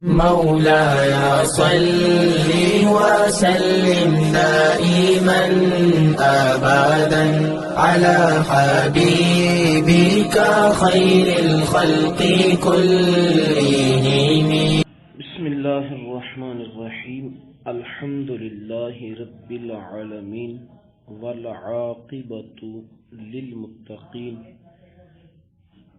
مولاي صل وسلم دائما أبدا على حبيبك خير الخلق كلهم. بسم الله الرحمن الرحيم. الحمد لله رب العالمين والعاقبة للمتقين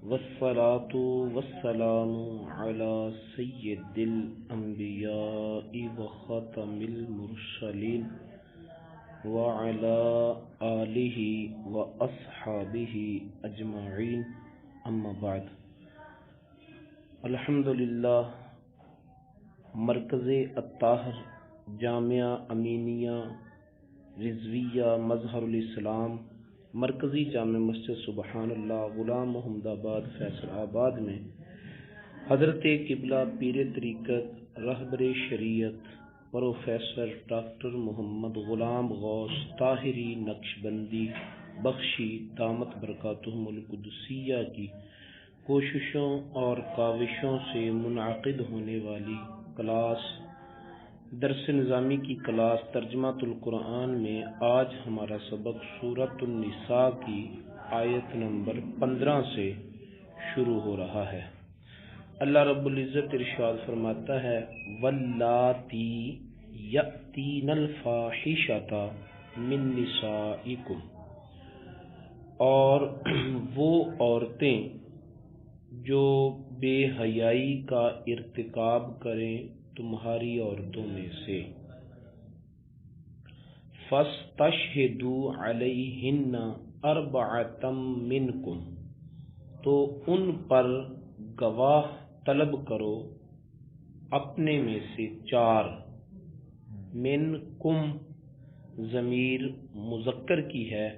والصلاة والسلام على سيد الأنبياء وخاتم المرسلين وعلى آله وأصحابه أجمعين. أما بعد. الحمدللہ مرکز الطاہر جامعہ امینیہ رضویہ مظہر الاسلام مرکزی جامع مسجد سبحان اللہ غلام محمد آباد فیصل آباد میں حضرت قبلہ پیر طریقت رہبر شریعت پروفیسر ڈاکٹر محمد غلام غوث طاہری نقشبندی بخشی دامت برکاتہم القدسیہ کی کوششوں اور کاوشوں سے منعقد ہونے والی کلاس درس نظامی کی کلاس ترجمۃ القرآن میں آج ہمارا سبق سورۃ النساء کی آیت نمبر 15 سے شروع ہو رہا ہے۔ اللہ رب العزت ارشاد فرماتا ہے واللاتی یأتین الفاحشۃ من نسائکم، اور وہ عورتیں جو بے حیائی کا ارتکاب کریں تمہاری عورتوں میں سے، فاستشہدوا علیہن اربعۃ منکم، تو ان پر گواہ طلب کرو اپنے میں سے 4۔ منکم ضمیر مذکر کی ہے،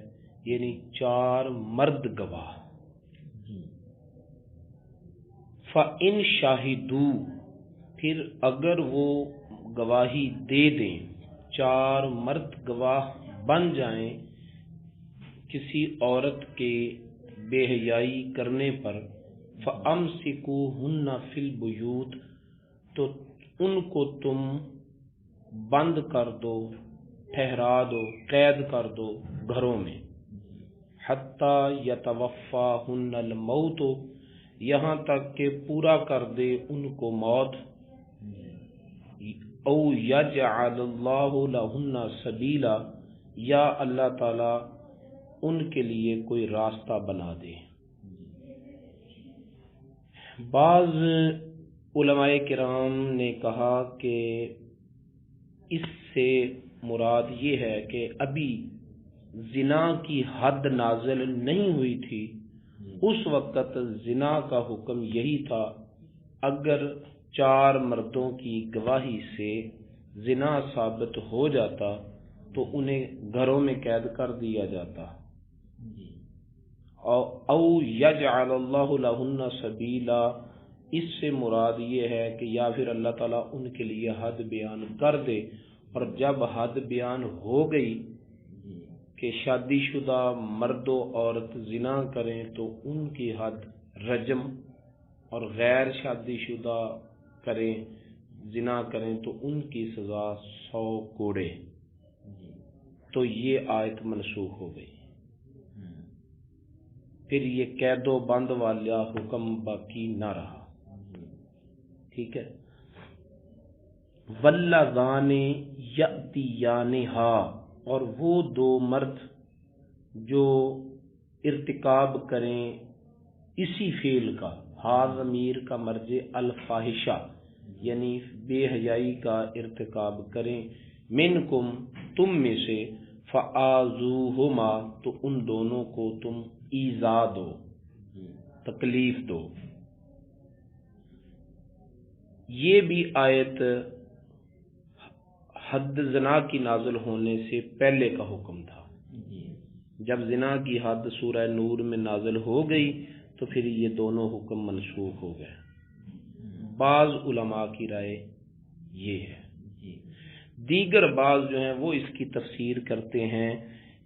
یعنی 4 مرد گواہ۔ فَإِن شَاہِدُوا، پھر اگر وہ گواہی دے دیں، 4 مرد گواہ بن جائیں کسی عورت کے بے حیائی کرنے پر، فَأَمْسِكُوهُنَّ فِي الْبُيُوتِ، تو ان کو تم بند کر دو، ٹھہرا دو، قید کر دو گھروں میں، حَتَّى يَتَوَفَّاهُنَّ الْمَوْتُ، یہاں تک کہ پورا کر دے ان کو موت، او یجعل اللہ لہن سبیلا، یا اللہ تعالی ان کے لیے کوئی راستہ بنا دے۔ بعض علماء کرام نے کہا کہ اس سے مراد یہ ہے کہ ابھی زنا کی حد نازل نہیں ہوئی تھی، اس وقت زنا کا حکم یہی تھا، اگر 4 مردوں کی گواہی سے زنا ثابت ہو جاتا تو انہیں گھروں میں قید کر دیا جاتا۔ او یجعل اللہ لہن سبیلا، اس سے مراد یہ ہے کہ یا پھر اللہ تعالیٰ ان کے لیے حد بیان کر دے، اور جب حد بیان ہو گئی کہ شادی شدہ مرد و عورت زنا کریں تو ان کی حد رجم، اور غیر شادی شدہ کریں زنا کریں تو ان کی سزا 100 کوڑے۔ تو یہ آیت منسوخ ہو گئی، پھر یہ قید و بند والا حکم باقی نہ رہا۔ ٹھیک ہے۔ واللذان یأتیانہا، اور وہ 2 مرد جو ارتکاب کریں اسی فعل کا، ضمیر کا مرجع الفاحشہ یعنی بے حیائی کا ارتکاب کریں، منکم تم میں سے، فآذوہما، تو ان دونوں کو تم ایذا دو، تکلیف دو۔ یہ بھی آیت حد زنا کی نازل ہونے سے پہلے کا حکم تھا۔ جب زنا کی حد سورہ نور میں نازل ہو گئی تو پھر یہ دونوں حکم منسوخ ہو گئے۔ بعض علماء کی رائے یہ ہے۔ دیگر بعض جو ہیں وہ اس کی تفسیر کرتے ہیں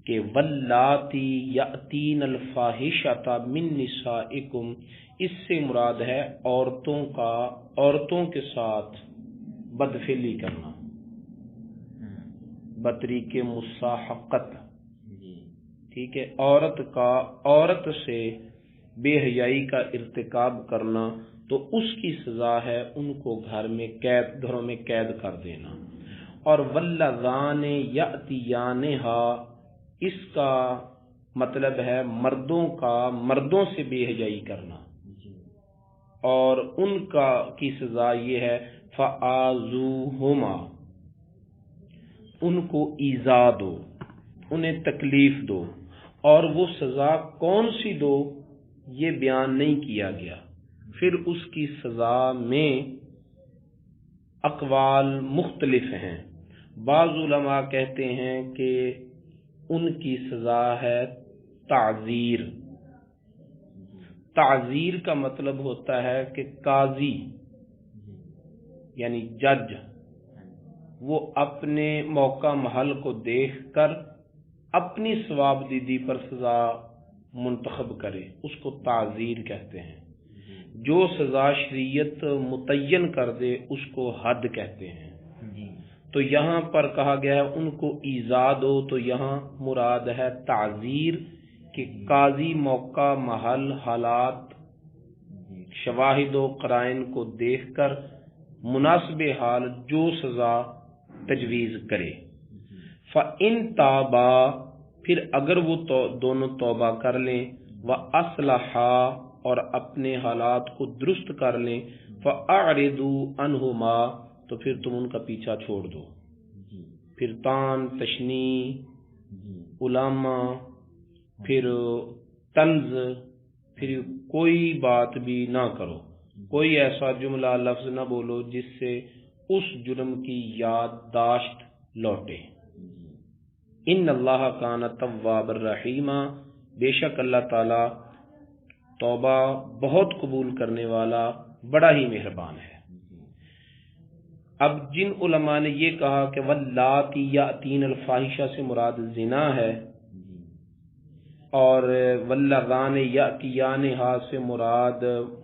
کہ واللاتی یاتین الفاحشۃ من نسائکم، اس سے مراد ہے عورتوں کے ساتھ بدفعلی کرنا، بطریق مصاحقت، ٹھیک ہے، عورت سے بے حیائی کا ارتکاب کرنا، تو اس کی سزا ہے ان کو گھروں میں قید کر دینا۔ اور واللذان یأتیانہا، اس کا مطلب ہے مردوں سے بے حیائی کرنا، اور ان کی سزا یہ ہے فآذوہما، ان کو ایذا دو، انہیں تکلیف دو، اور وہ سزا کون سی دو یہ بیان نہیں کیا گیا۔ پھر اس کی سزا میں اقوال مختلف ہیں۔ بعض علماء کہتے ہیں کہ ان کی سزا ہے تعزیر۔ تعزیر کا مطلب ہوتا ہے کہ قاضی یعنی جج وہ اپنے موقع محل کو دیکھ کر اپنی ثواب دیدی پر سزا منتخب کرے، اس کو تعزیر کہتے ہیں۔ جو سزا شریعت متعین کر دے اس کو حد کہتے ہیں۔ تو یہاں پر کہا گیا ہے ان کو ایذا دو، تو یہاں مراد ہے تعزیر، کہ قاضی موقع محل حالات شواہد و قرائن کو دیکھ کر مناسب حال جو سزا تجویز کرے۔ فَإِن تَابَا، پھر اگر وہ دونوں توبہ کر لیں، وَأَصْلَحَا، اور اپنے حالات کو درست کر لیں، فَأَعْرِضُوا عَنْهُمَا، تو پھر تم ان کا پیچھا چھوڑ دو، پھر تان تشنیع علامہ، پھر طنز، پھر کوئی بات بھی نہ کرو، کوئی ایسا جملہ لفظ نہ بولو جس سے اس جرم کی یادداشت لوٹے۔ ان اللہ کان توابا الرحیما، بے شک اللہ تعالی توبہ بہت قبول کرنے والا، بڑا ہی مہربان ہے۔ اب جن علماء نے یہ کہا کہ واللاتی یاتین الفاحشہ سے مراد زنا ہے، اور واللذان یاتیانہا سے مراد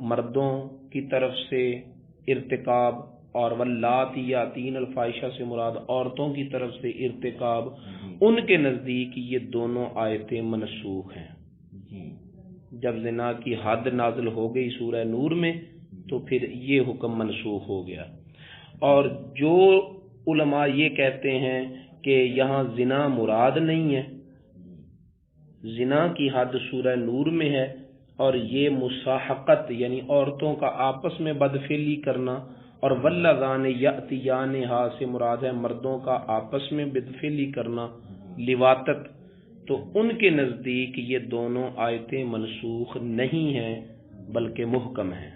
مردوں کی طرف سے ارتکاب، اور واللاتی یاتین الفاحشہ سے مراد عورتوں کی طرف سے ارتکاب، ان کے نزدیک یہ دونوں آیتیں منسوخ ہیں۔ جب زنا کی حد نازل ہو گئی سورہ نور میں تو پھر یہ حکم منسوخ ہو گیا۔ اور جو علماء یہ کہتے ہیں کہ یہاں زنا مراد نہیں ہے، زنا کی حد سورہ نور میں ہے، اور یہ مصاحقت یعنی عورتوں کا آپس میں بدفعلی کرنا، اور واللذان یأتیانہا سے مراد ہے مردوں کا آپس میں بدفعلی کرنا، لواطت، تو ان کے نزدیک یہ دونوں آیتیں منسوخ نہیں ہیں بلکہ محکم ہیں،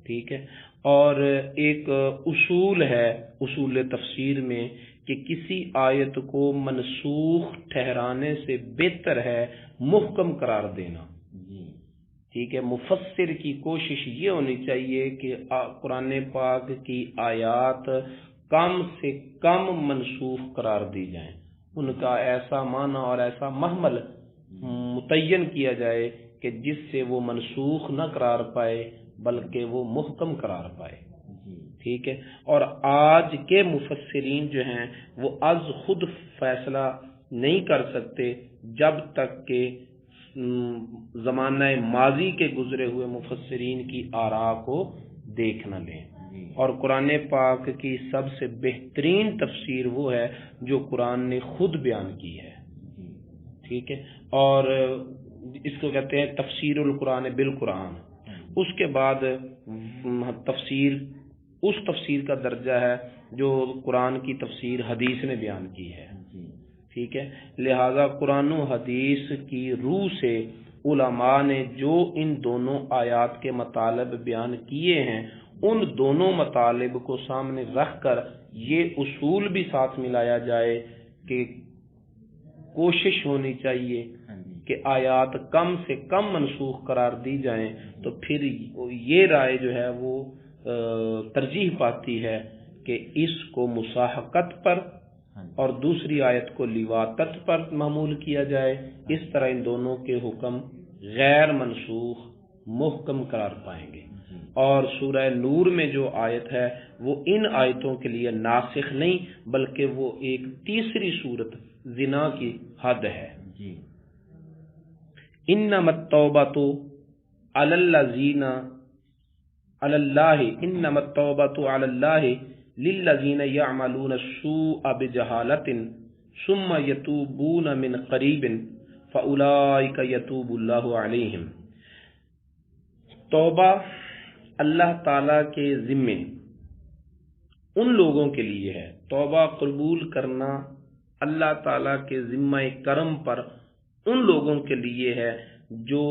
ٹھیک ہے۔ اور ایک اصول ہے اصول تفسیر میں کہ کسی آیت کو منسوخ ٹھہرانے سے بہتر ہے محکم قرار دینا، ٹھیک ہے۔ مفسر کی کوشش یہ ہونی چاہیے کہ قرآن پاک کی آیات کم سے کم منسوخ قرار دی جائیں، ان کا ایسا معنی اور ایسا محمل متعین کیا جائے کہ جس سے وہ منسوخ نہ قرار پائے بلکہ وہ محکم قرار پائے، ٹھیک ہے۔ اور آج کے مفسرین جو ہیں وہ از خود فیصلہ نہیں کر سکتے جب تک کہ زمانہ ماضی کے گزرے ہوئے مفسرین کی آراء کو دیکھ نہ لیں۔ اور قرآن پاک کی سب سے بہترین تفسیر وہ ہے جو قرآن نے خود بیان کی ہے، ٹھیک ہے۔ اور اس کو کہتے ہیں تفسیر القرآن بالقرآن۔ اس کے بعد اس تفسیر کا درجہ ہے جو قرآن کی تفسیر حدیث نے بیان کی ہے، ٹھیک ہے۔ لہذا قرآن و حدیث کی روح سے علماء نے جو ان دونوں آیات کے مطالب بیان کیے ہیں، ان دونوں مطالب کو سامنے رکھ کر یہ اصول بھی ساتھ ملایا جائے کہ کوشش ہونی چاہیے کہ آیات کم سے کم منسوخ قرار دی جائیں، تو پھر یہ رائے جو ہے وہ ترجیح پاتی ہے کہ اس کو مصاحقت پر اور دوسری آیت کو لیواتت پر معمول کیا جائے، اس طرح ان دونوں کے حکم غیر منسوخ محکم قرار پائیں گے۔ اور سورہ نور میں جو آیت ہے وہ ان آیتوں کے لیے ناسخ نہیں بلکہ وہ ایک تیسری صورت زنا کی حد ہے۔ انما التوبۃ علی الذین انما التوبۃ علی اللہ للذین یعملون السوء بجہالۃ ثم یتوبون من قریب فاولئک یتوب اللہ علیہم۔ توبہ اللہ تعالی کے ذمے ان لوگوں کے لیے ہے، توبہ قبول کرنا اللہ تعالی کے ذمہ کرم پر ان لوگوں کے لیے ہے جو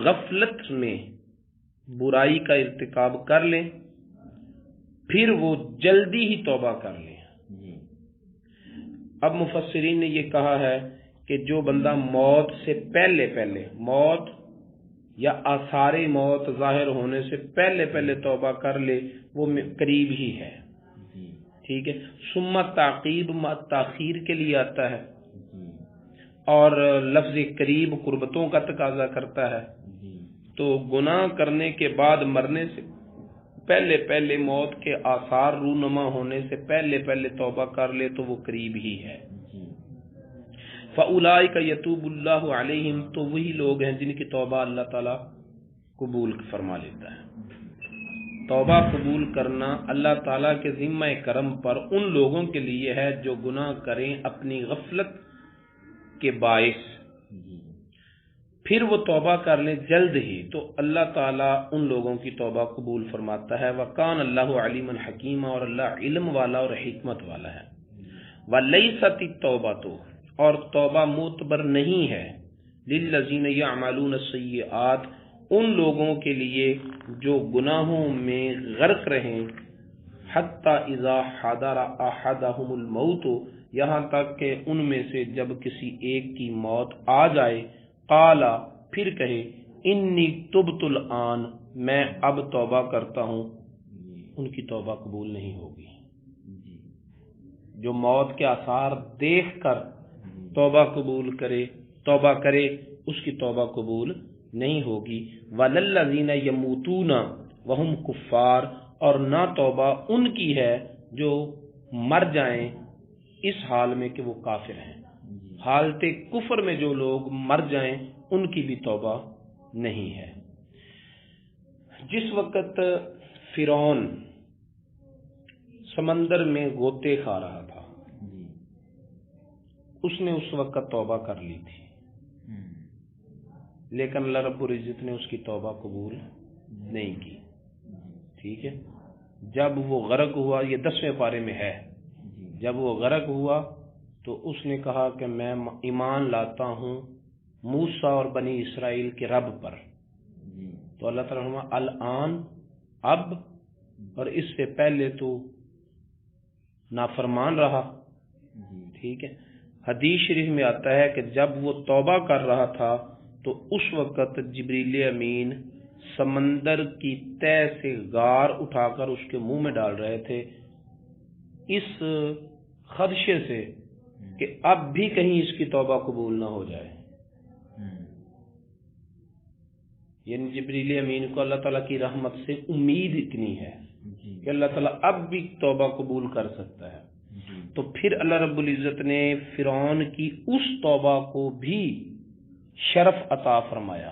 غفلت میں برائی کا ارتکاب کر لیں پھر وہ جلدی ہی توبہ کر لیں۔ اب مفسرین نے یہ کہا ہے کہ جو بندہ موت سے پہلے موت یا آثار موت ظاہر ہونے سے پہلے توبہ کر لے وہ قریب ہی ہے، ٹھیک ہے۔ ثم تعقیب تاخیر کے لیے آتا ہے اور لفظ قریب قربتوں کا تقاضا کرتا ہے، تو گناہ کرنے کے بعد مرنے سے پہلے موت کے آثار رونما ہونے سے پہلے توبہ کر لے تو وہ قریب ہی ہے۔ فَأُولَئِكَ يَتُوبُ اللَّهُ عَلَيْهِمْ، تو وہی لوگ ہیں جن کی توبہ اللہ تعالیٰ قبول فرما لیتا ہے۔ توبہ قبول کرنا اللہ تعالیٰ کے ذمہ کرم پر ان لوگوں کے لیے ہے جو گناہ کریں اپنی غفلت کے باعث، پھر وہ توبہ کر لیں جلد ہی، تو اللہ تعالیٰ ان لوگوں کی توبہ قبول فرماتا ہے۔ وَكَانَ اللَّهُ عَلِيمًا حَكِيمًا، اور اللہ علم والا اور حکمت والا ہے۔ وَلَيْسَتِ التَّوْبَةُ، اور توبہ معتبر نہیں ہے لِلَّذِينَ يَعْمَلُونَ السَّيِّئَاتِ، ان لوگوں کے لیے جو گناہوں میں غرق رہیں، حَتَّى إِذَا حَضَرَ أَحَدَهُمُ الْمَوْتُ، یہاں تک کہ ان میں سے جب کسی ایک کی موت آ جائے، قال، پھر کہے، انی تبت الآن، میں اب توبہ کرتا ہوں، ان کی توبہ قبول نہیں ہوگی۔ جو موت کے آثار دیکھ کر توبہ کرے اس کی توبہ قبول نہیں ہوگی۔ وَلَلَّذِينَ يَمُوتُونَ وَهُمْ كُفَّارٌ، اور نہ توبہ ان کی ہے جو مر جائیں اس حال میں کہ وہ کافر ہیں، حالت کفر میں جو لوگ مر جائیں ان کی بھی توبہ نہیں ہے۔ جس وقت فرعون سمندر میں غوطے کھا رہا تھا اس نے اس وقت توبہ کر لی تھی، لیکن اللہ رب العزت نے اس کی توبہ قبول نہیں کی، ٹھیک ہے۔ جب وہ غرق ہوا، یہ 10ویں پارے میں ہے، جب وہ غرق ہوا تو اس نے کہا کہ میں ایمان لاتا ہوں موسیٰ اور بنی اسرائیل کے رب پر، تو اللہ تعالیٰ فرمایا الآن، اب، اور اس سے پہلے تو نافرمان رہا، ٹھیک ہے۔ حدیث شریف میں آتا ہے کہ جب وہ توبہ کر رہا تھا تو اس وقت جبریل امین سمندر کی تہہ سے غار اٹھا کر اس کے منہ میں ڈال رہے تھے، اس خدشے سے کہ اب بھی کہیں اس کی توبہ قبول نہ ہو جائے۔ یعنی جبریل امین کو اللہ تعالیٰ کی رحمت سے امید اتنی ہے کہ اللہ تعالیٰ اب بھی توبہ قبول کر سکتا ہے، تو پھر اللہ رب العزت نے فرعون کی اس توبہ کو بھی شرف عطا فرمایا،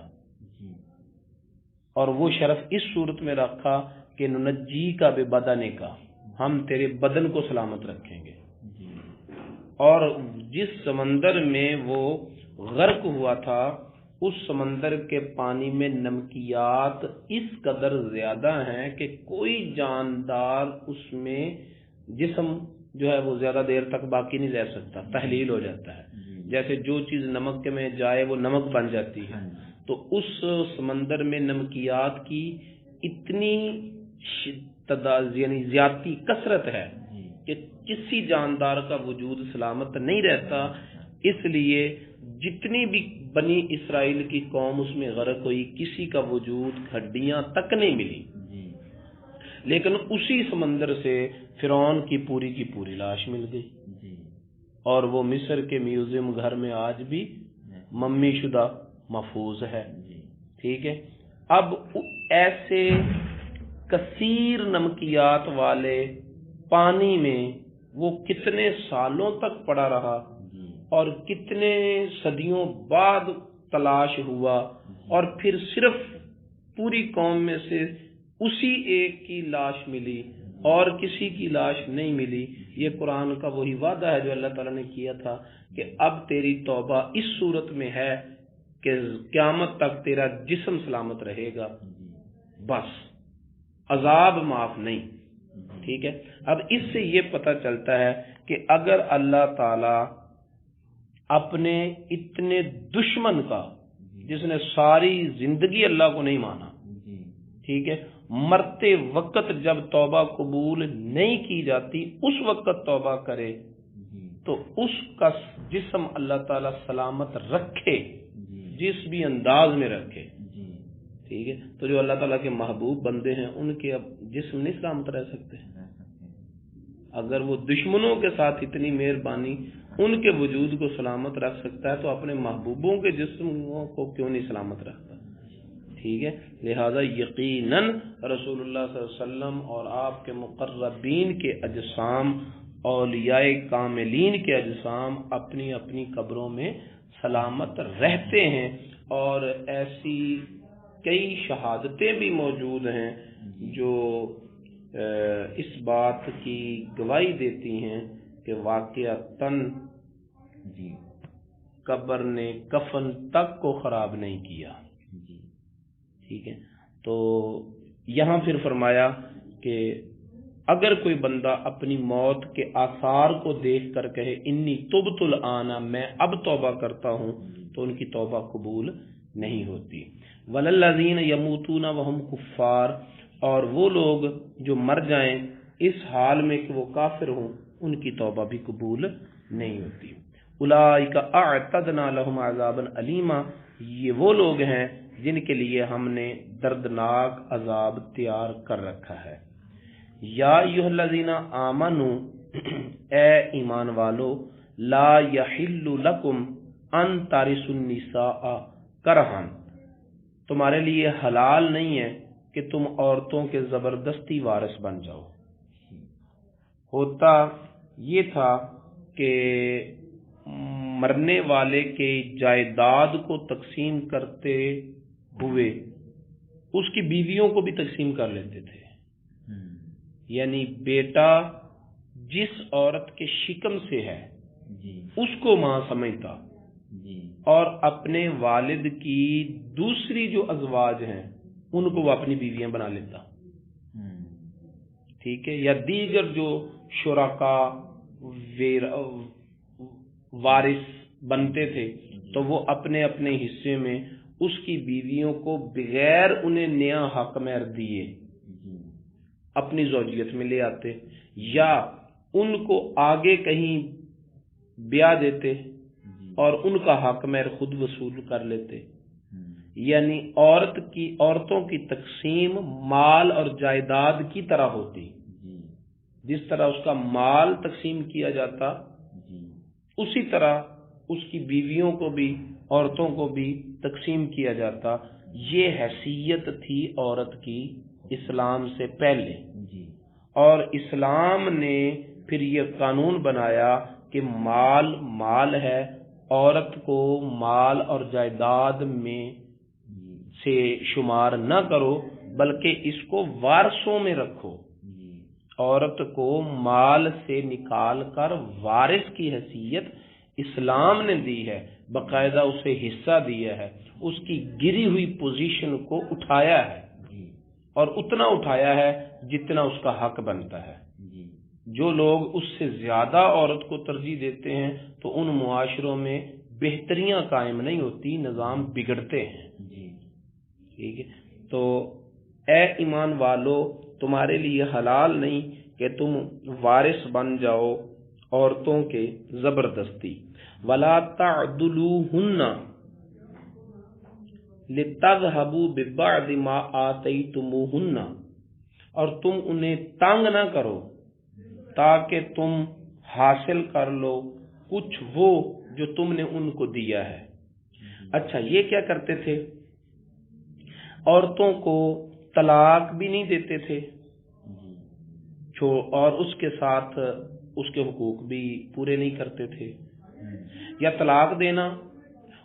اور وہ شرف اس صورت میں رکھا کہ ننجی کا بے بدن کا، ہم تیرے بدن کو سلامت رکھیں گے۔ اور جس سمندر میں وہ غرق ہوا تھا اس سمندر کے پانی میں نمکیات اس قدر زیادہ ہیں کہ کوئی جاندار اس میں جسم جو ہے وہ زیادہ دیر تک باقی نہیں رہ سکتا، تحلیل ہو جاتا ہے، جیسے جو چیز نمک میں جائے وہ نمک بن جاتی ہے، تو اس سمندر میں نمکیات کی اتنی یعنی زیادتی کثرت ہے کہ کسی جاندار کا وجود سلامت نہیں رہتا، اس لیے جتنی بھی بنی اسرائیل کی قوم اس میں غرق ہوئی کسی کا وجود ہڈیاں تک نہیں ملی، لیکن اسی سمندر سے فرعون کی پوری لاش مل گئی اور وہ مصر کے میوزیم گھر میں آج بھی ممی شدہ محفوظ ہے. ٹھیک ہے. اب ایسے کثیر نمکیات والے پانی میں وہ کتنے سالوں تک پڑا رہا اور کتنے صدیوں بعد تلاش ہوا اور پھر صرف پوری قوم میں سے اسی ایک کی لاش ملی اور کسی کی لاش نہیں ملی. یہ قرآن کا وہی وعدہ ہے جو اللہ تعالیٰ نے کیا تھا کہ اب تیری توبہ اس صورت میں ہے کہ قیامت تک تیرا جسم سلامت رہے گا، بس عذاب معاف نہیں. ٹھیک ہے. اب اس سے یہ پتہ چلتا ہے کہ اگر اللہ تعالی اپنے اتنے دشمن کا جس نے ساری زندگی اللہ کو نہیں مانا، ٹھیک ہے، مرتے وقت جب توبہ قبول نہیں کی جاتی اس وقت توبہ کرے تو اس کا جسم اللہ تعالی سلامت رکھے، جس بھی انداز میں رکھے. ٹھیک ہے. تو جو اللہ تعالیٰ کے محبوب بندے ہیں ان کے اب جسم نہیں سلامت رہ سکتے. اگر وہ دشمنوں کے ساتھ اتنی مہربانی ان کے وجود کو سلامت رکھ سکتا ہے تو اپنے محبوبوں کے جسموں کو کیوں نہیں سلامت رکھتا. ٹھیک ہے. لہذا یقیناً رسول اللہ صلی اللہ علیہ وسلم اور آپ کے مقربین کے اجسام، اولیاء کاملین کے اجسام اپنی اپنی قبروں میں سلامت رہتے ہیں. اور ایسی کئی شہادتیں بھی موجود ہیں جو اس بات کی گواہی دیتی ہیں کہ واقعتاً قبر نے کفن تک کو خراب نہیں کیا. ٹھیک ہے. تو یہاں پھر فرمایا کہ اگر کوئی بندہ اپنی موت کے آثار کو دیکھ کر کہے انی تبت الآن، میں اب توبہ کرتا ہوں، تو ان کی توبہ قبول نہیں ہوتی. وَلَلَّذِينَ يَمُوتُونَ وَهُمْ كُفَّارٌ، اور وہ لوگ جو مر جائیں اس حال میں کہ وہ کافر ہوں ان کی توبہ بھی قبول نہیں ہوتی. أُولَٰئِكَ أَعْتَدْنَا لَهُمْ عَذَابًا أَلِيمًا، یہ وہ لوگ ہیں جن کے لیے ہم نے دردناک عذاب تیار کر رکھا ہے. یا ایھا الذین آمنوا، اے ایمان والو، لا یحل لکم ان ترثوا النساء کرہا، تمہارے لیے حلال نہیں ہے کہ تم عورتوں کے زبردستی وارث بن جاؤ. ہوتا یہ تھا کہ مرنے والے کے جائیداد کو تقسیم کرتے ہوئے اس کی بیویوں کو بھی تقسیم کر لیتے تھے. یعنی بیٹا جس عورت کے شکم سے ہے اس کو ماں سمجھتا اور اپنے والد کی دوسری جو ازواج ہیں ان کو وہ اپنی بیویاں بنا لیتا. ٹھیک ہے. یا دیگر جو شرکا وارث بنتے تھے تو وہ اپنے اپنے حصے میں اس کی بیویوں کو بغیر انہیں نیا حق مہر دیے اپنی زوجیت میں لے آتے، یا ان کو آگے کہیں بیاہ دیتے اور ان کا حق مہر خود وصول کر لیتے. یعنی عورتوں کی تقسیم مال اور جائیداد کی طرح ہوتی. جس طرح اس کا مال تقسیم کیا جاتا اسی طرح اس کی بیویوں کو بھی، عورتوں کو بھی تقسیم کیا جاتا. یہ حیثیت تھی عورت کی اسلام سے پہلے. اور اسلام نے پھر یہ قانون بنایا کہ مال ہے، عورت کو مال اور جائیداد میں سے شمار نہ کرو بلکہ اس کو وارثوں میں رکھو. عورت کو مال سے نکال کر وارث کی حیثیت اسلام نے دی ہے، باقاعدہ اسے حصہ دیا ہے، اس کی گری ہوئی پوزیشن کو اٹھایا ہے اور اتنا اٹھایا ہے جتنا اس کا حق بنتا ہے. جو لوگ اس سے زیادہ عورت کو ترجیح دیتے ہیں تو ان معاشروں میں بہتریاں قائم نہیں ہوتی، نظام بگڑتے ہیں. ٹھیک ہے. تو اے ایمان والو، تمہارے لیے حلال نہیں کہ تم وارث بن جاؤ عورتوں کے زبردستی. ولا تعدلوہن لتذهبوا ببعض ما آتیتموہن، اور تم انہیں تنگ نہ کرو تاکہ تم حاصل کر لو کچھ وہ جو تم نے ان کو دیا ہے. اچھا، یہ کیا کرتے تھے؟ عورتوں کو طلاق بھی نہیں دیتے تھے اور اس کے ساتھ اس کے حقوق بھی پورے نہیں کرتے تھے. یا طلاق دینا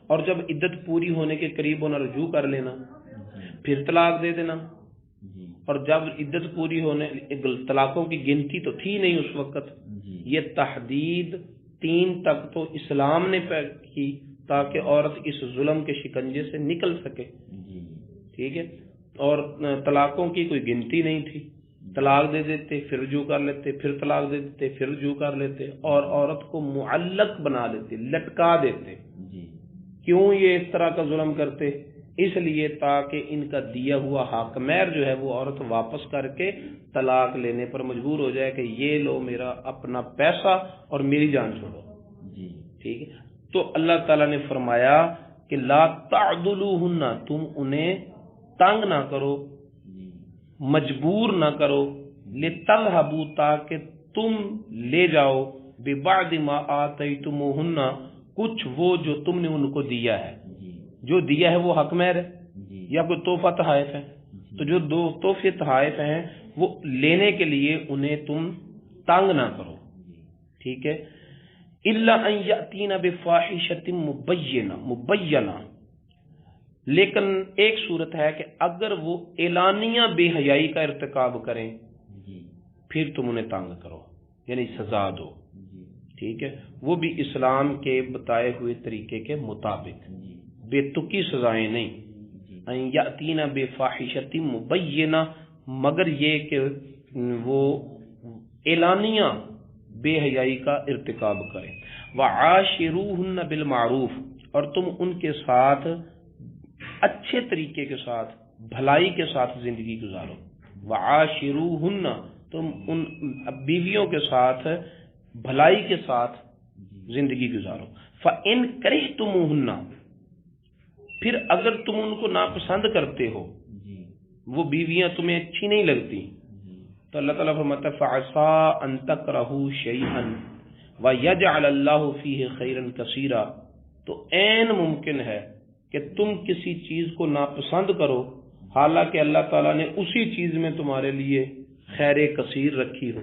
اور جب عدت پوری ہونے کے قریب ہونا رجوع کر لینا، پھر طلاق دے دینا، اور جب عدت پوری ہونے، طلاقوں کی گنتی تو تھی نہیں اس وقت. یہ تحدید 3 تک تو اسلام نے کی تاکہ عورت اس ظلم کے شکنجے سے نکل سکے. ٹھیک ہے، اور طلاقوں کی کوئی گنتی نہیں تھی. طلاق دے دیتے، پھر رجوع کر لیتے، پھر طلاق دے دیتے، پھر رجوع کر لیتے، اور عورت کو معلق بنا دیتے، لٹکا دیتے. کیوں یہ اس طرح کا ظلم کرتے؟ اس لیے تاکہ ان کا دیا ہوا حق مہر جو ہے وہ عورت واپس کر کے طلاق لینے پر مجبور ہو جائے کہ یہ لو میرا اپنا پیسہ اور میری جان چھوڑو. ٹھیک ہے، تو اللہ تعالیٰ نے فرمایا کہ لا تعضلوہن، تم انہیں تنگ نہ کرو، مجبور نہ کرو، لتذہبوا، تاکہ تم لے جاؤ، ببعض ما آتیتموہن، کچھ وہ جو تم نے ان کو دیا ہے. جو دیا ہے وہ حق مہر ہے یا کوئی تحفہ تحائف ہے، تو جو 2 تحفے تحائف ہیں وہ لینے کے لیے انہیں تم تنگ نہ کرو. ٹھیک ہے، الا ان یاتین بفاحشۃ مبینہ، لیکن ایک صورت ہے کہ اگر وہ اعلانیہ بے حیائی کا ارتکاب کریں پھر تم انہیں تنگ کرو، یعنی سزا دو. ٹھیک ہے، وہ بھی اسلام کے بتائے ہوئے طریقے کے مطابق، بے تکی سزائیں نہیں. ان یاتین بفاحشۃ مبینہ، مگر یہ کہ وہ اعلانیہ بے حیائی کا ارتکاب کریں. وعاشروہن بالمعروف، اور تم ان کے ساتھ اچھے طریقے کے ساتھ، بھلائی کے ساتھ زندگی گزارو. وعاشروہن، تم ان بیویوں کے ساتھ بھلائی کے ساتھ زندگی گزارو. فَإِن كَرِهْتُمُوهُنَّ، پھر اگر تم ان کو ناپسند کرتے ہو، وہ بیویاں تمہیں اچھی نہیں لگتی، تو اللہ تعالیٰ فرماتا ہے فَعَسَىٰ أَن تَكْرَهُوا شَيْئًا وَيَجْعَلَ اللَّهُ فِيهِ خَيْرًا كَثِيرًا، تو عین ممکن ہے کہ تم کسی چیز کو ناپسند کرو حالانکہ اللہ تعالیٰ نے اسی چیز میں تمہارے لیے خیر کثیر رکھی ہو.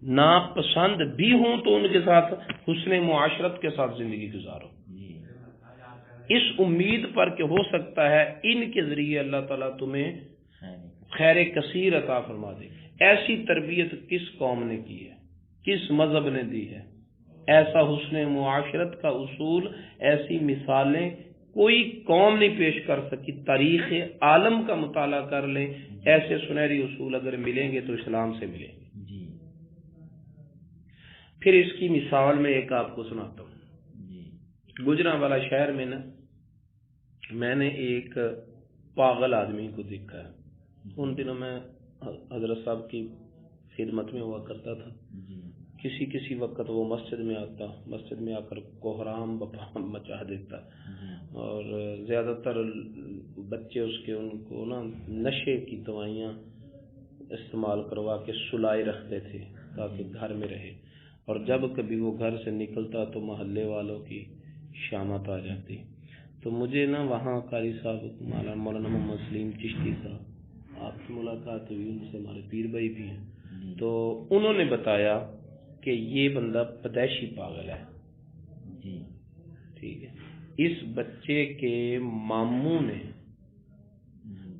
ناپسند بھی ہوں تو ان کے ساتھ حسن معاشرت کے ساتھ زندگی گزارو، اس امید پر کہ ہو سکتا ہے ان کے ذریعے اللہ تعالیٰ تمہیں خیر کثیر عطا فرما دے. ایسی تربیت کس قوم نے کی ہے، کس مذہب نے دی ہے؟ ایسا حسن معاشرت کا اصول، ایسی مثالیں کوئی قوم نہیں پیش کر سکی. تاریخ عالم کا مطالعہ کر لیں، ایسے سنہری اصول اگر ملیں گے تو اسلام سے ملیں گے. پھر اس کی مثال میں ایک آپ کو سناتا ہوں. گجرانوالہ شہر میں نا میں نے ایک پاگل آدمی کو دیکھا ہے. ان دنوں میں حضرت صاحب کی خدمت میں ہوا کرتا تھا. کسی وقت وہ مسجد میں آتا، مسجد میں آ کر کوہرام بپا مچا دیتا، اور زیادہ تر بچے اس کے ان کو نا نشے کی دوائیاں استعمال کروا کے سلائے رکھتے تھے تاکہ گھر میں رہے، اور جب کبھی وہ گھر سے نکلتا تو محلے والوں کی شامت آ جاتی. تو مجھے نا وہاں قاری صاحب مولانا محمد سلیم چشتی صاحب، آپ کی ملاقات ہوئی، ان سے ہمارے پیر بھائی بھی ہیں، تو انہوں نے بتایا کہ یہ بندہ پیدائشی پاگل ہے. ٹھیک ہے، اس بچے کے ماموں نے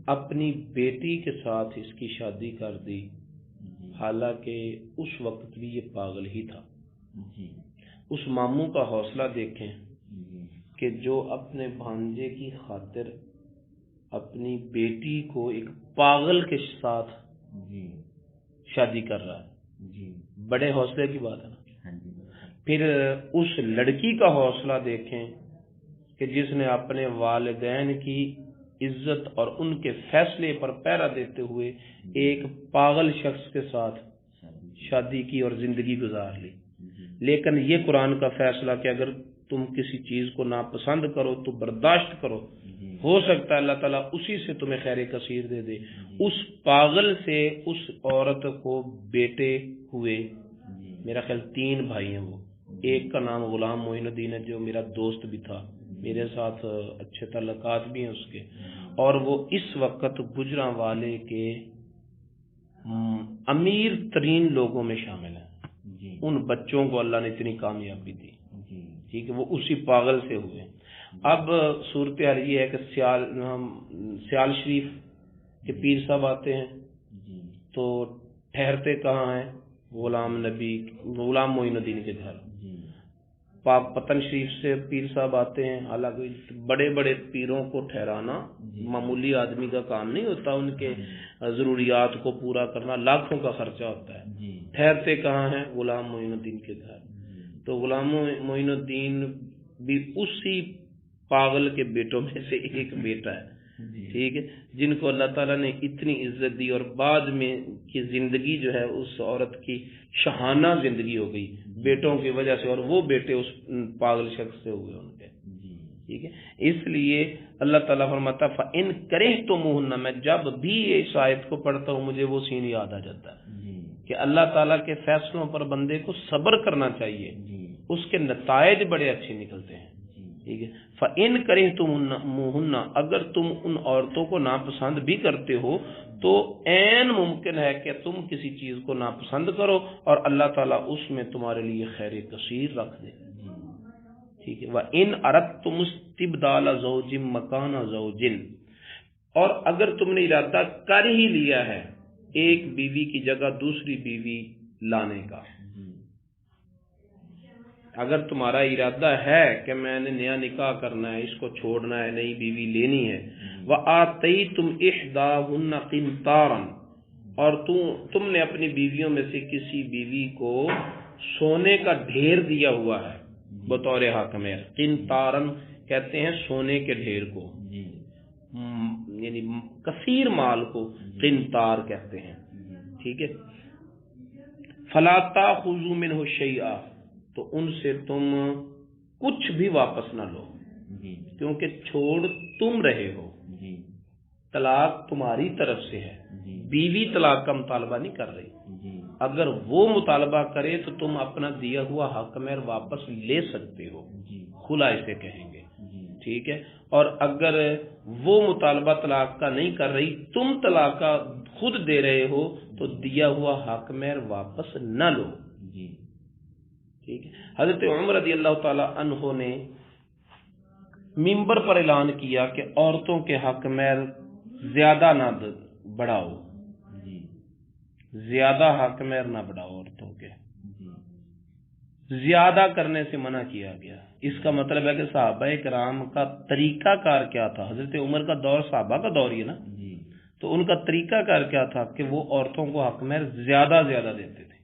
اپنی بیٹی کے ساتھ اس کی شادی کر دی، حالانکہ اس وقت بھی یہ پاگل ہی تھا. اس ماموں کا حوصلہ دیکھیں کہ جو اپنے بھانجے کی خاطر اپنی بیٹی کو ایک پاگل کے ساتھ شادی کر رہا ہے. بڑے حوصلے کی بات ہے نا. پھر اس لڑکی کا حوصلہ دیکھیں کہ جس نے اپنے والدین کی عزت اور ان کے فیصلے پر پہرا دیتے ہوئے ایک پاگل شخص کے ساتھ شادی کی اور زندگی گزار لی. لیکن یہ قرآن کا فیصلہ کہ اگر تم کسی چیز کو ناپسند کرو تو برداشت کرو، ہو سکتا ہے اللہ تعالیٰ اسی سے تمہیں خیر کثیر دے دے۔ اس پاگل سے اس عورت کو بیٹے ہوئے، میرا خیال 3 بھائی ہیں وہ، ایک کا نام غلام معین الدین ہے جو میرا دوست بھی تھا، میرے ساتھ اچھے تعلقات بھی ہیں اس کے، اور وہ اس وقت گجرانوالے کے امیر ترین لوگوں میں شامل ہیں۔ ان بچوں کو اللہ نے اتنی کامیابی دی، ٹھیک ہے، وہ اسی پاگل سے ہوئے۔ اب صورتحال یہ ہے کہ سیال شریف کے پیر صاحب آتے ہیں تو ٹھہرتے کہاں ہیں؟ غلام معین الدین کے گھر۔ پتن شریف سے پیر صاحب آتے ہیں، حالانکہ بڑے بڑے پیروں کو ٹھہرانا معمولی آدمی کا کام نہیں ہوتا، ان کے ضروریات کو پورا کرنا لاکھوں کا خرچہ ہوتا ہے۔ ٹھہرتے کہاں ہیں؟ غلام معین الدین کے گھر۔ تو غلام معین الدین بھی اسی پاگل کے بیٹوں میں سے ایک بیٹا ہے، ٹھیک ہے، جن کو اللہ تعالیٰ نے اتنی عزت دی، اور بعد میں کی زندگی جو ہے اس عورت کی شہانہ زندگی ہو گئی بیٹوں کی وجہ سے، اور وہ بیٹے اس پاگل شخص سے ہوئے ان کے، ٹھیک ہے۔ اس لیے اللہ تعالیٰ فرماتا فَإِن كَرِهْتُمُوهُنَّ، میں جب بھی اس آیت کو پڑھتا ہوں مجھے وہ سین یاد آ جاتا ہے کہ اللہ تعالیٰ کے فیصلوں پر بندے کو صبر کرنا چاہیے، اس کے نتائج بڑے اچھے نکلتے ہیں، ٹھیک ہے۔ فَإِن كَرِهْتُمُوهُنَّ، اگر تم ان عورتوں کو ناپسند بھی کرتے ہو تو عین ممکن ہے کہ تم کسی چیز کو ناپسند کرو اور اللہ تعالیٰ اس میں تمہارے لیے خیر کثیر رکھ دے، ٹھیک ہے۔ وَإِنْ أَرَدْتُمُ اسْتِبْدَالَ زَوْجٍ مَّكَانَ زَوْجٍ، اور اگر تم نے ارادہ کر ہی لیا ہے ایک بیوی کی جگہ دوسری بیوی لانے کا، اگر تمہارا ارادہ ہے کہ میں نے نیا نکاح کرنا ہے، اس کو چھوڑنا ہے، نئی بیوی لینی ہے، وَآتَيْتُمْ إِحْدَاهُنَّ قِنْطَارًا، اور تم نے اپنی بیویوں میں سے کسی بیوی کو سونے کا ڈھیر دیا ہوا ہے بطور حاکمیر، قنطارن کہتے ہیں سونے کے ڈھیر کو، یعنی کثیر مال کو قنطار کہتے ہیں، ٹھیک ہے۔ فَلَا تَأْخُذُوا مِنْهُ شَيْئًا، تو ان سے تم کچھ بھی واپس نہ لو، کیونکہ چھوڑ تم رہے ہو، طلاق تمہاری طرف سے ہے، بیوی طلاق کا مطالبہ نہیں کر رہی، اگر وہ مطالبہ کرے تو تم اپنا دیا ہوا حق مہر واپس لے سکتے ہو، خلا اسے کہیں گے، ٹھیک ہے۔ اور اگر وہ مطالبہ طلاق کا نہیں کر رہی، تم طلاق کا خود دے رہے ہو، تو دیا ہوا حق مہر واپس نہ لو، ٹھیک ہے۔ حضرت عمر رضی اللہ تعالی عنہ نے منبر پر اعلان کیا کہ عورتوں کے حق مہر زیادہ نہ بڑھاؤ، زیادہ حق مہر نہ بڑھاؤ، عورتوں کے زیادہ کرنے سے منع کیا گیا۔ اس کا مطلب ہے کہ صحابہ کرام کا طریقہ کار کیا تھا، حضرت عمر کا دور صحابہ کا دور ہی ہے نا، تو ان کا طریقہ کار کیا تھا کہ وہ عورتوں کو حق مہر زیادہ زیادہ دیتے تھے۔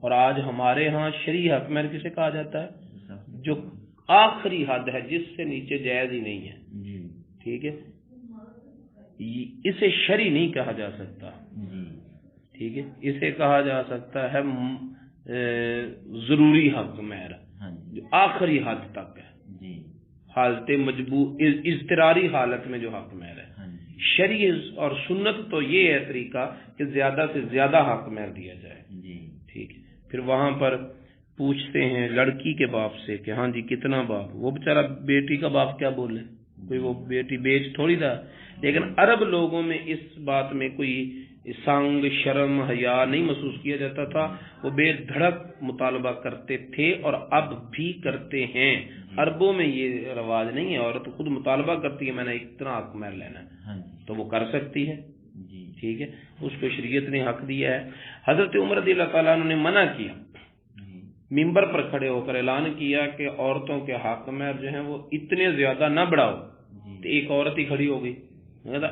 اور آج ہمارے ہاں شرعی حق مہر کسے کہا جاتا ہے؟ جو آخری حد ہے، جس سے نیچے جائز ہی نہیں ہے، ٹھیک ہے، اسے شرعی نہیں کہا جا سکتا، ٹھیک ہے، اسے کہا جا سکتا ہے ضروری حق مہر، جو آخری حد تک ہے، حالت مجبور اضطراری حالت میں جو حق مہر ہے۔ شرعی اور سنت تو یہ ہے طریقہ کہ زیادہ سے زیادہ حق مہر دیا جائے، ٹھیک ہے۔ پھر وہاں پر پوچھتے ہیں لڑکی کے باپ سے کہ ہاں جی کتنا باپ، وہ بیچارہ بیٹی کا باپ کیا بولے، کوئی وہ بیٹی بیچ تھوڑی تھا، لیکن عرب لوگوں میں اس بات میں کوئی سنگ شرم حیا نہیں محسوس کیا جاتا تھا، وہ بے دھڑک مطالبہ کرتے تھے اور اب بھی کرتے ہیں۔ عربوں میں یہ رواج نہیں ہے، عورت خود مطالبہ کرتی ہے میں نے اتنا حق مہر لینا ہے تو وہ کر سکتی ہے، ٹھیک ہے، اس کو شریعت نے حق دیا ہے۔ حضرت عمر رضی اللہ تعالیٰ عنہ نے منع کیا، منبر پر کھڑے ہو کر اعلان کیا کہ عورتوں کے حق مہر جو ہیں وہ اتنے زیادہ نہ بڑھاؤ، تو ایک عورت ہی کھڑی ہو گئی،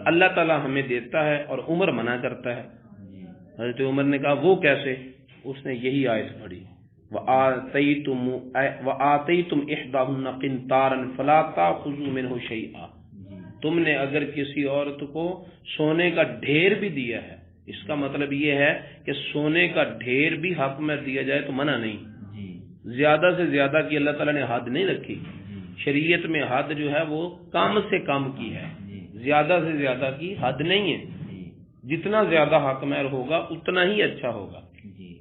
اللہ تعالیٰ ہمیں دیتا ہے اور عمر منع کرتا ہے۔ حضرت عمر نے کہا وہ کیسے؟ اس نے یہی آیت پڑھی وَآتَيْتُمْ إِحْدَاهُنَّ قِنْطَارًا فَلَا تَأْخُذُوا مِنْهُ شَيْئًا، تم نے اگر کسی عورت کو سونے کا ڈھیر بھی دیا ہے، اس کا مطلب یہ ہے کہ سونے کا ڈھیر بھی حق میں دیا جائے تو منع نہیں، زیادہ سے زیادہ کی اللہ تعالیٰ نے حد نہیں رکھی، شریعت میں حد جو ہے وہ کم سے کم کی ہے، زیادہ سے زیادہ کی حد نہیں ہے، جتنا زیادہ حق مہر ہوگا اتنا ہی اچھا ہوگا۔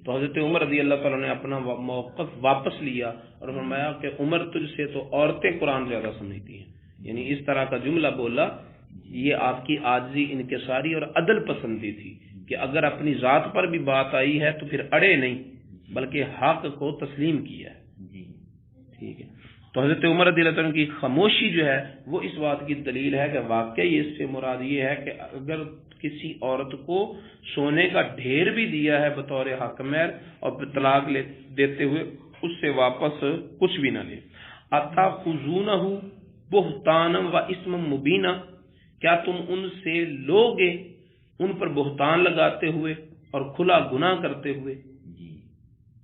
تو حضرت عمر رضی اللہ تعالیٰ نے اپنا موقف واپس لیا اور فرمایا کہ عمر تجھ سے تو عورتیں قرآن زیادہ سمجھتی ہیں، یعنی اس طرح کا جملہ بولا۔ یہ آپ کی عاجزی، انکساری اور عدل پسندی تھی کہ اگر اپنی ذات پر بھی بات آئی ہے تو پھر اڑے نہیں بلکہ حق کو تسلیم کیا ہے۔ ٹھیک ہے، تو حضرت عمر رضی اللہ عنہ کی خاموشی جو ہے وہ اس بات کی دلیل ہے کہ واقعی اس سے مراد یہ ہے کہ اگر کسی عورت کو سونے کا ڈھیر بھی دیا ہے بطور حق مہر اور طلاق دیتے ہوئے اس سے واپس کچھ بھی نہ لے۔ اتاخذونہ بہتانا و اسم مبینہ، کیا تم ان سے لوگے ان پر بہتان لگاتے ہوئے اور کھلا گناہ کرتے ہوئے؟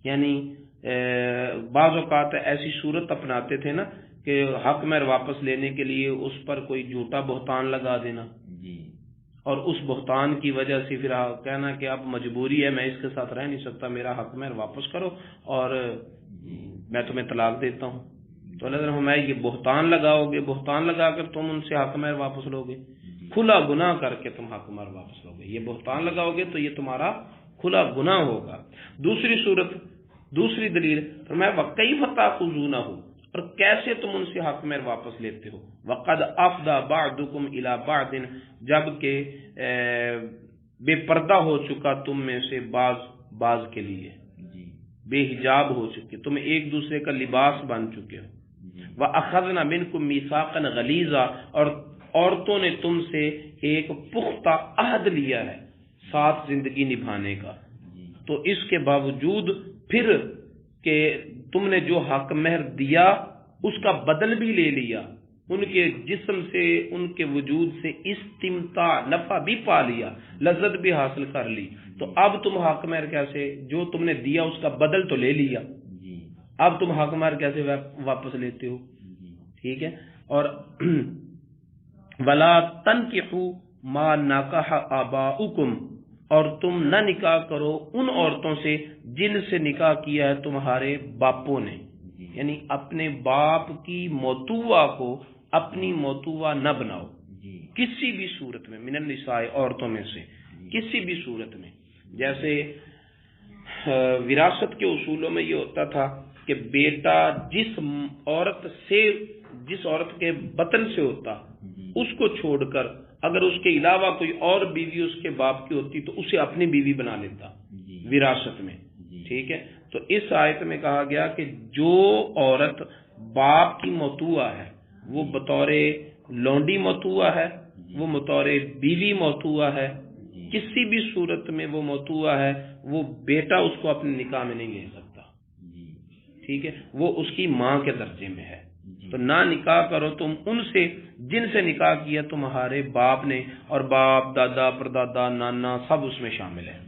یعنی بعض اوقات ایسی صورت اپناتے تھے نا کہ حق مہر واپس لینے کے لیے اس پر کوئی جھوٹا بہتان لگا دینا اور اس بہتان کی وجہ سے پھر کہنا کہ اب مجبوری ہے، میں اس کے ساتھ رہ نہیں سکتا، میرا حق مہر واپس کرو اور میں تمہیں طلاق دیتا ہوں۔ تو اللہ تعالیٰ میں یہ بہتان لگاؤ گے، بہتان لگا کر تم ان سے حق مہر واپس لو گے، کھلا گناہ کر کے تم حق مہر واپس لو گے، یہ بہتان لگاؤ گے تو یہ تمہارا کھلا گناہ ہوگا۔ دوسری صورت، دوسری دلیل فرمایا وَكَيْفَ تَأْخُذُونَهُ، اور کیسے تم ان سے حق مہر واپس لیتے ہو، وَقَدْ أَفْضَى بَعْضُكُمْ إِلَى بَعْضٍ، جبکہ بے پردہ ہو چکا تم میں سے بعض کے لیے، بے حجاب ہو چکے، تم ایک دوسرے کا لباس بن چکے ہو۔ وَأَخَذْنَا مِنْكُمْ مِيثَاقًا غَلِيظًا، اور عورتوں نے تم سے ایک پختہ عہد لیا ہے ساتھ زندگی نبھانے کا، تو اس کے باوجود پھر کہ تم نے جو حق مہر دیا اس کا بدل بھی لے لیا، ان کے جسم سے، ان کے وجود سے استمتاع، نفع بھی پا لیا، لذت بھی حاصل کر لی، تو اب تم حق مہر کیسے، جو تم نے دیا اس کا بدل تو لے لیا، اب تم حق مہر کیسے واپس لیتے ہو؟ ٹھیک ہے، اور وَلَا تَنْكِحُوا مَا نَكَحَ آبَاؤُكُمْ، اور تم نہ نکاح کرو ان عورتوں سے جن سے نکاح کیا ہے تمہارے باپوں نے، یعنی اپنے باپ کی موتوا کو اپنی موتوا نہ بناؤ کسی بھی صورت میں، من النساء، عورتوں میں سے کسی بھی صورت میں۔ جیسے وراثت کے اصولوں میں یہ ہوتا تھا کہ بیٹا جس عورت کے بطن سے ہوتا اس کو چھوڑ کر اگر اس کے علاوہ کوئی اور بیوی اس کے باپ کی ہوتی تو اسے اپنی بیوی بنا لیتا وراثت میں۔ ٹھیک ہے، تو اس آیت میں کہا گیا کہ جو عورت باپ کی موتوا ہے وہ بطور لونڈی موتوا ہے، وہ بطور بیوی موتوا ہے، کسی بھی صورت میں وہ موتوا ہے، وہ بیٹا اس کو اپنے نکاح میں نہیں لے سکتا۔ ٹھیک ہے، وہ اس کی ماں کے درجے میں ہے، تو نہ نکاح کرو تم ان سے جن سے نکاح کیا تمہارے باپ نے، اور باپ، دادا، پردادا، نانا سب اس میں شامل ہے۔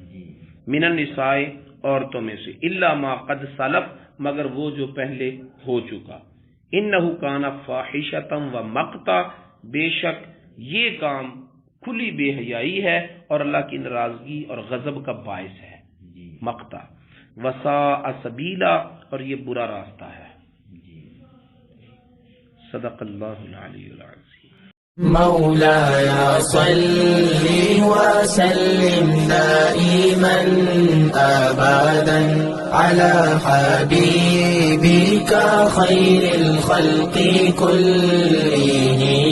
من النساء، عورتوں میں سے، الا ما قد سلف، مگر وہ جو پہلے ہو چکا، انہ کان فاحشۃ و مقتا، بے شک یہ کام کھلی بے حیائی ہے اور اللہ کی ناراضگی اور غضب کا باعث ہے، مقتا، وساء سبیلا، اور یہ برا راستہ ہے۔ صدق اللہ العلی العظیم۔ مولاي صل وسلم دائما أبدا على حبيبك خير الخلق كلهم